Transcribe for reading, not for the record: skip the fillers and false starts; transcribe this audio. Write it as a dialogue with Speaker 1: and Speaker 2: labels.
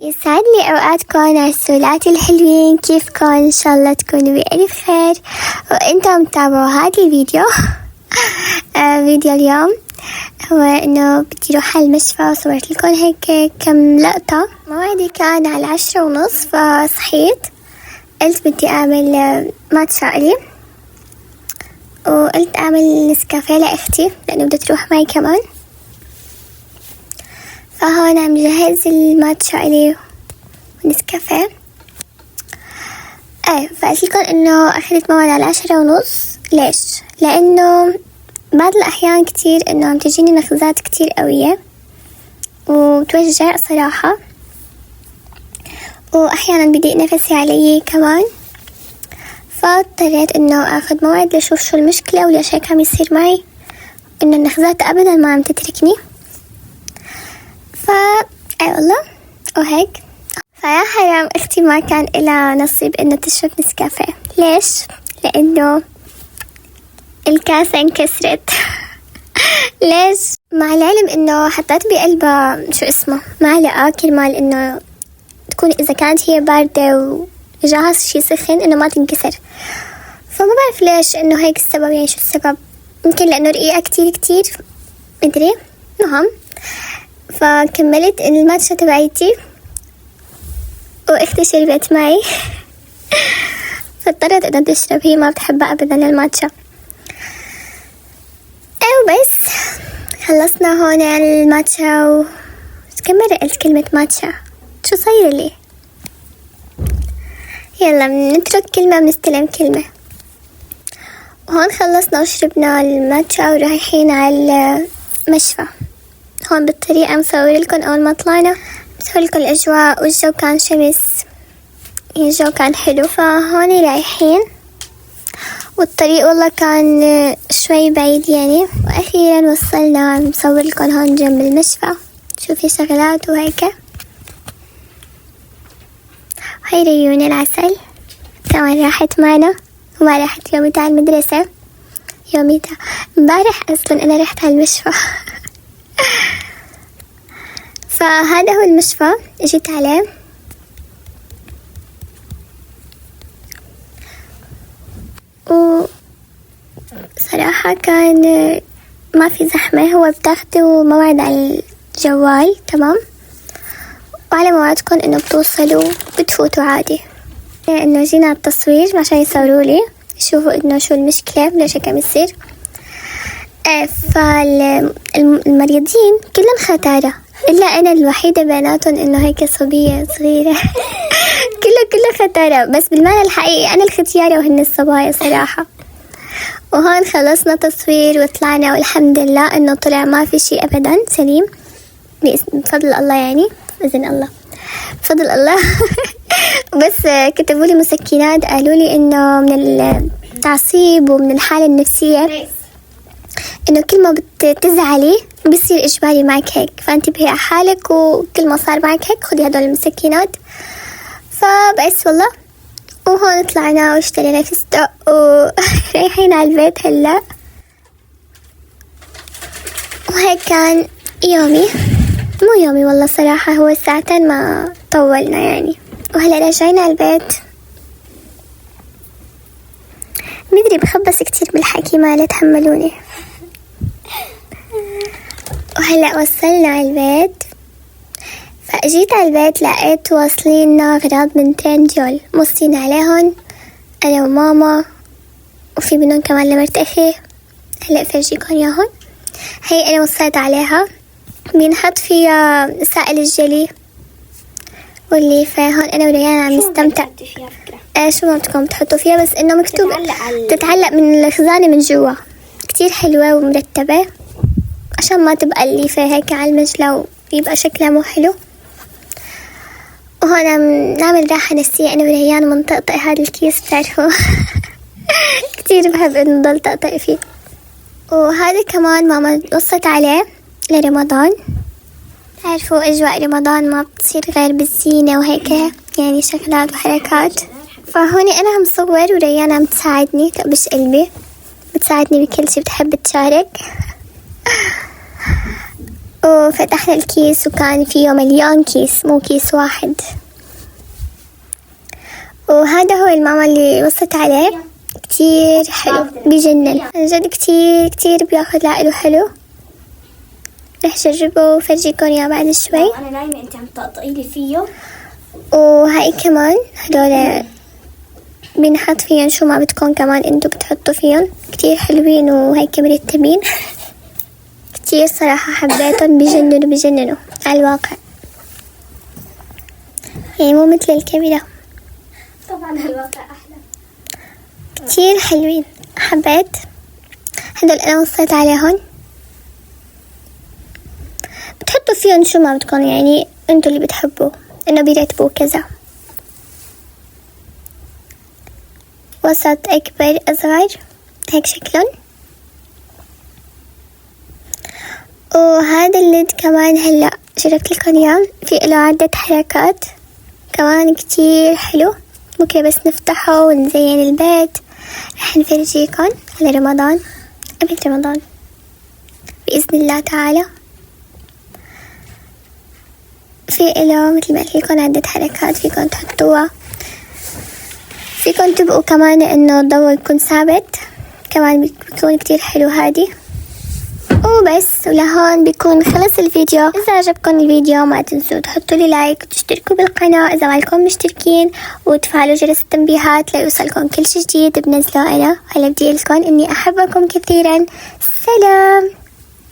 Speaker 1: يسعد لي أوقاتكم عسولاتي الحلوين، كيفكم؟ إن شاء الله تكونوا بألف خير وإنتم تتابعوا هذا الفيديو. فيديو اليوم هو إنه بدي أروح على المشفى وصورت لكم هيك كم لقطة. موعدي كان على 10:30 فصحيت قلت بدي أعمل ماتشا إلي، وقلت أعمل نسكافيه لأختي لأنه بدها تروح معي كمان. فهون عم جهز الماتشا إلي ونسكافيه. فقلت لكم إنه أخذت موعد على 10:30. ليش؟ لأنه بعض الأحيان كتير إنه عم تجيني نخزات كتير قوية وتوجع صراحة، وأحيانا بضيق نفسي علي كمان، فاضطريت إنه أخذ موعد لشوف شو المشكلة وليش هيك عم يصير معي، إنه النخزات أبدا ما عم تتركني. والله وهيك. فيا حرام اختي ما كان لها نصيب انه تشرب نسكافيه. ليش؟ لانه الكاسة انكسرت. ليش؟ مع العلم انه حطيت بقلبها شو اسمه معلقة كرمال انه تكون اذا كانت هي باردة وجاهز شي سخن انه ما تنكسر. فما بعرف ليش انه هيك السبب، يعني شو السبب؟ يمكن لانه رقيقة كتير مدري. مهم، فكملت الماتشا تبعيتي واختي شربت معي. فاضطرت انها تشرب، هي ما بتحبها ابدا الماتشا. وبس خلصنا هون على الماتشا كم مرة قلت كلمة ماتشا؟ شو صاير لي؟ يلا بنترك كلمة بنستلم كلمة. وهون خلصنا وشربنا الماتشا ورايحين على المشفى. هون بالطريقة مصور لكم أول ما طلعنا، مصور لكم الأجواء والجو كان شمس، الجو كان حلو. فهون رايحين والطريق والله كان شوي بعيد يعني. وأخيرا وصلنا، مصور لكم هون جنب المشفى، شوفي شغلات وهيك. هاي ريون العسل كمان راحت معنا، وما راحت يومي تاع المدرسة، يومي تاع امبارح أصلا أنا رحت على المشفى. فهذا هو المشفى جيت عليه. وصراحة كان ما في زحمة، هو بتاخدوا موعد على الجوال تمام، وعلى موعدكم انه بتوصلوا بتفوتوا عادي. انه جينا على التصوير عشان يصوروا لي يشوفوا انه شو المشكلة ليش هيك عم يصير. فالمريضين كلهم ختارة إلا أنا الوحيدة بيناتهم إنه هيك صبية صغيرة. كله ختارة، بس بالمعنى الحقيقي أنا الختيارة وهن الصبايا صراحة. وهون خلصنا تصوير وطلعنا، والحمد لله إنه طلع ما في شيء أبدا سليم بفضل الله، يعني بإذن الله بفضل الله. بس كتبوا لي مسكنات، قالوا لي إنه من التعصيب ومن الحالة النفسية إنه كل ما بتزعلي بيصير إجباري معك هيك، فانتبهي على حالك، وكل ما صار معك هيك خدي هدول المسكنات. فبس والله. وهون طلعنا واشترينا فستق ورايحين على البيت هلا. وهيك كان يومي، مو يومي والله صراحة، هو ساعتين ما طولنا يعني. وهلا راجعين على البيت. مدري بخبص كتير بالحكي، ما تحملوني. وهلأ وصلنا على البيت. فأجيت على البيت لقيت واصلين غراض من ترينديول، موصين عليهم أنا وماما، وفي منهم كمان لمرت أخي. هلأ فرجيكم ياهن. هي أنا وصلت عليها، بينحط فيها سائل الجلي واللي فيهن. أنا وريان عم نستمتع. شو ما بدكم تحطوا فيها، بس إنه مكتوب تتعلق من الخزانة من جوا، كتير حلوة ومرتبة عشان ما تبقى اللي فيها هيك على المجلة ويبقى شكلها مو حلو. وهنا نعمل راحة نفسية أنا وريان منطقطق هذا الكيس، بتعرفوا. كتير بحب إنه ضل طقطق فيه. وهذا كمان ماما وصت عليه لرمضان. تعرفوا أجواء رمضان ما بتصير غير بالزينة وهيك، يعني شغلات وحركات. فهوني أنا عم صور وريان عم تساعدني، تقبش قلبي، بتساعدني بكل شي، بتحب تشارك. وفتحنا الكيس وكان فيه مليان كيس، مو كيس واحد. وهذا هو الماما اللي وصت عليه، كتير حلو بجنن عن جد، كتير كتير بياخد لائله حلو. رح جربه وفرجيكم اياه بعد شوي.
Speaker 2: انا نايمه انت عم تقطعيلي فيه.
Speaker 1: وهاي كمان هدول بنحط فيهم شو ما بدكم كمان انتو بتحطوا فيهم، كتير حلوين وهيك مرتبين. كتير صراحة حبيتهم، بجننوا على الواقع، يعني مو مثل الكاميرا.
Speaker 2: طبعا الواقع احلى.
Speaker 1: كتير حلوين، حبيت. هدول انا وصيت عليهم، بتحطوا فيهم شو ما بدكم، يعني انتو اللي بتحبوا انه بيرتبوا كذا، وسط، اكبر، اصغر، هيك شكلهم. وهذا الليد كمان هلا جربت لكم اياه، في له عدة حركات كمان كتير حلو. ممكن بس نفتحه ونزين البيت. رح نفرجيكم على رمضان، قبل رمضان بإذن الله تعالى. في له مثل ما قلت لكم عدة حركات فيكم تحطوها، فيكم تبقوا كمان انه الضوء يكون ثابت، كمان بيكون كتير حلو هادي. وبس، ولهون بيكون خلص الفيديو. إذا عجبكم الفيديو ما تنسوا تحطوا لي لايك وتشتركوا بالقناة إذا ما لكم مشتركين، وتفعلوا جرس التنبيهات ليوصلكم كل شي جديد بنزله أنا. هلا بدي لكم إني أحبكم كثيرا. سلام.